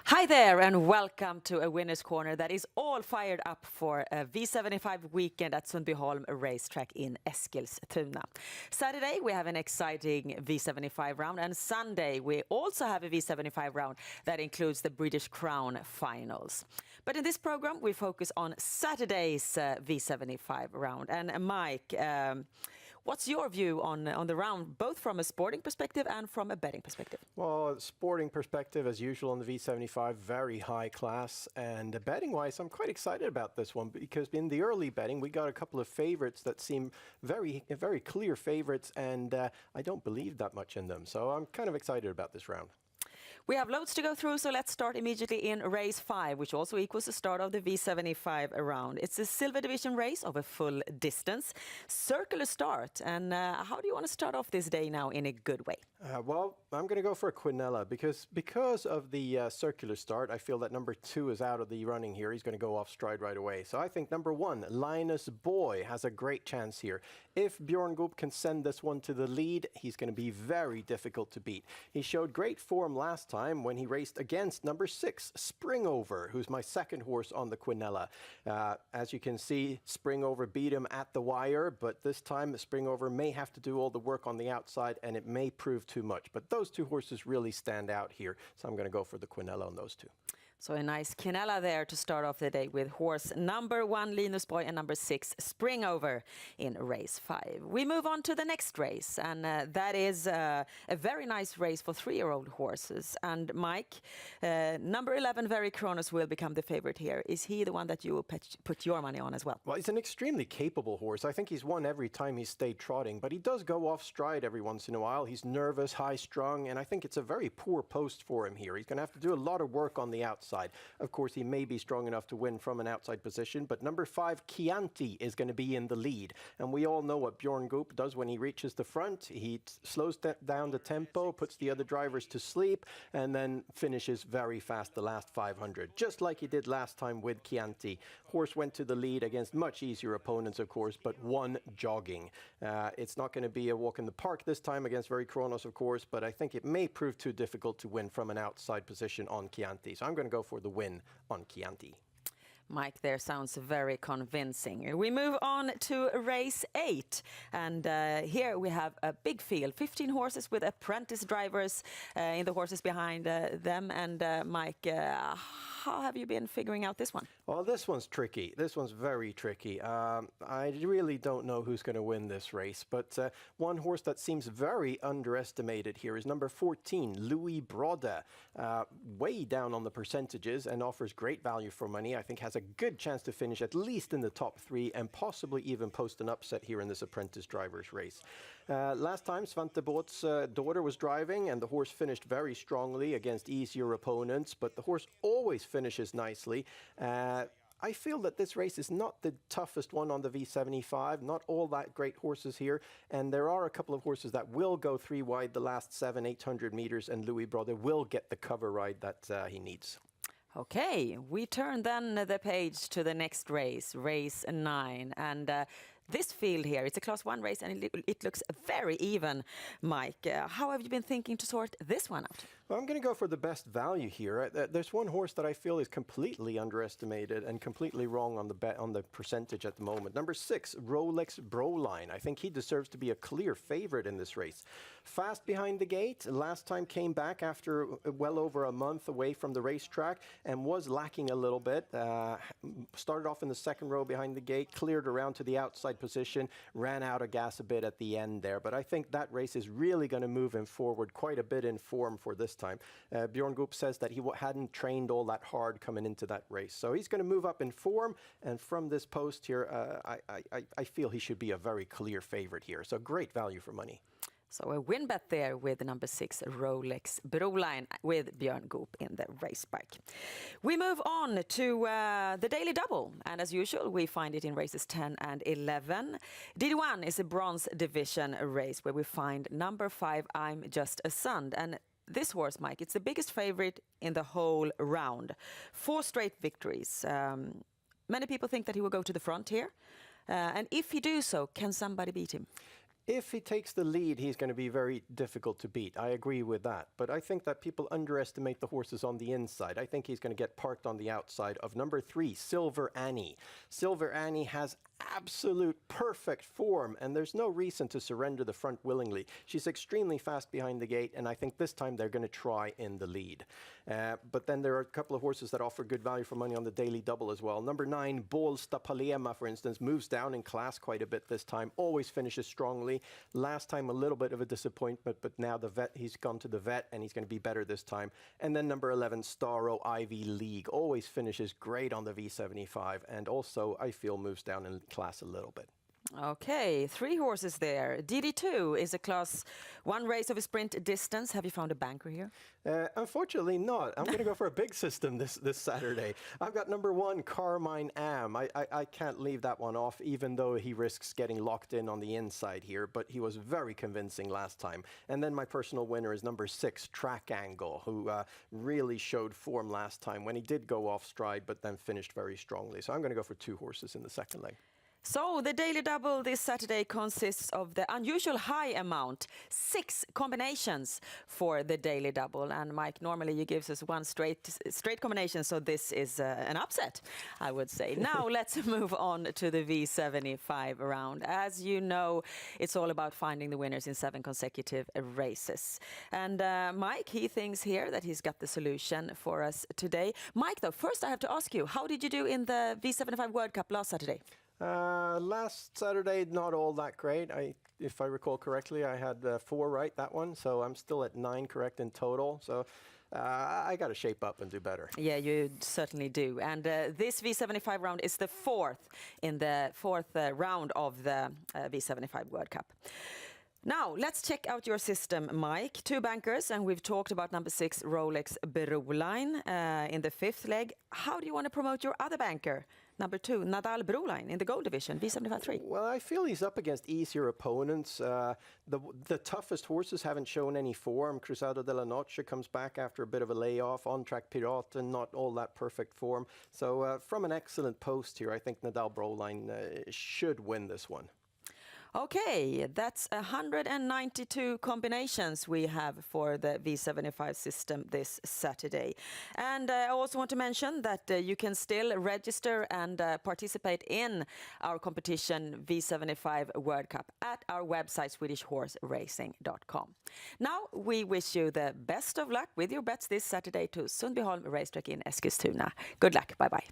Hi there and welcome to a Winner's Corner that is all fired up for a V75 weekend at Sundbyholm racetrack in Eskilstuna. Saturday we have an exciting V75 round and Sunday we also have a V75 round that includes the British Crown finals. But in this program we focus on Saturday's V75 round. And Mike, what's your view on the round, both from a sporting perspective and from a betting perspective? Well, sporting perspective, as usual on the V75, very high class. And betting-wise, I'm quite excited about this one because in the early betting, we got a couple of favorites that seem very clear favorites, and I don't believe that much in them. So I'm kind of excited about this round. We have loads to go through, so let's start immediately in race 5, which also equals the start of the V75 round. It's a silver division race of a full distance, circular start. And how do you want to start off this day now in a good way? Well, I'm going to go for a Quinella because of the circular start. I feel that number 2 is out of the running here. He's going to go off stride right away. So I think number 1, Linus Boy, has a great chance here. If Björn Goop can send this one to the lead, he's going to be very difficult to beat. He showed great form last time when he raced against number 6, Springover, who's my second horse on the Quinella. As you can see, Springover beat him at the wire, but this time Springover may have to do all the work on the outside and it may prove too much. But those two horses really stand out here, so I'm going to go for the Quinella on those two. So a nice Quinella there to start off the day with horse number 1, Linus Boy, and number 6, Springover in race 5. We move on to the next race, and that is a very nice race for 3-year-old horses. And Mike, number 11, Very Kronos, will become the favorite here. Is he the one that you will put your money on as well? Well, he's an extremely capable horse. I think he's won every time he's stayed trotting, but he does go off stride every once in a while. He's nervous, high-strung, and I think it's a very poor post for him here. He's going to have to do a lot of work on the outside. Of course, he may be strong enough to win from an outside position, but number 5, Chianti, is going to be in the lead. And we all know what Björn Goop does when he reaches the front. He slows down the tempo, puts the other drivers to sleep, and then finishes very fast the last 500, just like he did last time with Chianti. Horse went to the lead against much easier opponents, of course, but won jogging. It's not going to be a walk in the park this time against Very Kronos, of course, but I think it may prove too difficult to win from an outside position on Chianti. So I'm going to go for the win on Chianti. Mike there sounds very convincing. We move on to race 8, and here we have a big field, 15 horses with apprentice drivers in the horses behind them. And Mike, how have you been figuring out this one? Well, this one's tricky. This one's very tricky. I really don't know who's going to win this race, but one horse that seems very underestimated here is number 14, Louis Brode. Way down on the percentages and offers great value for money. I think has a good chance to finish at least in the top 3 and possibly even post an upset here in this apprentice drivers race. Last time Svante Båth's daughter was driving and the horse finished very strongly against easier opponents, but the horse always finishes nicely. I feel that this race is not the toughest one on the V75, not all that great horses here, and there are a couple of horses that will go 3 wide the last 700-800 meters, and Louis Brode will get the cover ride that he needs. Okay, we turn then the page to the next race, race 9, and this field here, it's a Class 1 race and it looks very even. Mike, how have you been thinking to sort this one out? Well, I'm going to go for the best value here. There's one horse that I feel is completely underestimated and completely wrong on the percentage at the moment. Number 6, Rolex Broline. I think he deserves to be a clear favorite in this race. Fast behind the gate. Last time came back after well over a month away from the racetrack and was lacking a little bit. Started off in the second row behind the gate, cleared around to the outside position, ran out of gas a bit at the end there. But I think that race is really going to move him forward quite a bit in form for this time. Björn Goop says that he hadn't trained all that hard coming into that race. So he's going to move up in form. And from this post here, I feel he should be a very clear favorite here. So great value for money. So a win bet there with number 6, Rolex Broline, with Björn Goop in the race bike. We move on to the Daily Double, and as usual we find it in races 10 and 11. DD1 is a bronze division race where we find number 5, I'm Just a Son, and this horse, Mike, it's the biggest favorite in the whole round. 4 straight victories. Many people think that he will go to the front here, and if he do so, can somebody beat him? If he takes the lead, he's going to be very difficult to beat. I agree with that. But I think that people underestimate the horses on the inside. I think he's going to get parked on the outside of number 3, Silver Annie. Silver Annie has absolute perfect form, and there's no reason to surrender the front willingly. She's extremely fast behind the gate, and I think this time they're going to try in the lead. But then there are a couple of horses that offer good value for money on the daily double as well. Number 9, Bålsta Palema, for instance, moves down in class quite a bit this time, always finishes strongly. Last time a little bit of a disappointment, but now the vet, he's gone to the vet and he's going to be better this time. And then number 11, Starro Ivy League, always finishes great on the V75, and also I feel moves down in class a little bit. Okay, 3 horses there. DD2 is a class 1 race of a sprint distance. Have you found a banker here? Unfortunately not. I'm going to go for a big system this Saturday. I've got number 1, Carmine Am. I can't leave that one off, even though he risks getting locked in on the inside here, but he was very convincing last time. And then my personal winner is number 6, Track Angle, who really showed form last time when he did go off stride, but then finished very strongly. So I'm going to go for 2 horses in the second leg. So the daily double this Saturday consists of the unusual high amount, 6 combinations for the daily double. And Mike, normally you give us one straight combination, so this is an upset, I would say. Now let's move on to the V75 round. As you know, it's all about finding the winners in 7 consecutive races. And Mike, he thinks here that he's got the solution for us today. Mike, though, first I have to ask you, how did you do in the V75 World Cup last Saturday? Last Saturday, not all that great. If I recall correctly, I had 4 right that one, so I'm still at 9 correct in total. So I got to shape up and do better. Yeah, you certainly do. And this V75 round is the 4th in the 4th round of the V75 World Cup. Now, let's check out your system, Mike. 2 bankers, and we've talked about number 6, Rolex Broline, in the 5th leg. How do you want to promote your other banker? Number 2, Nadal Broline in the gold division, V75-3. Well, I feel he's up against easier opponents. The toughest horses haven't shown any form. Cruzado de la Noche comes back after a bit of a layoff. On Track Pirata, not all that perfect form. So from an excellent post here, I think Nadal Broline should win this one. Okay, that's 192 combinations we have for the V75 system this Saturday. And I also want to mention that you can still register and participate in our competition V75 World Cup at our website swedishhorseracing.com. Now we wish you the best of luck with your bets this Saturday to Sundbyholm Racetrack in Eskilstuna. Good luck, bye-bye.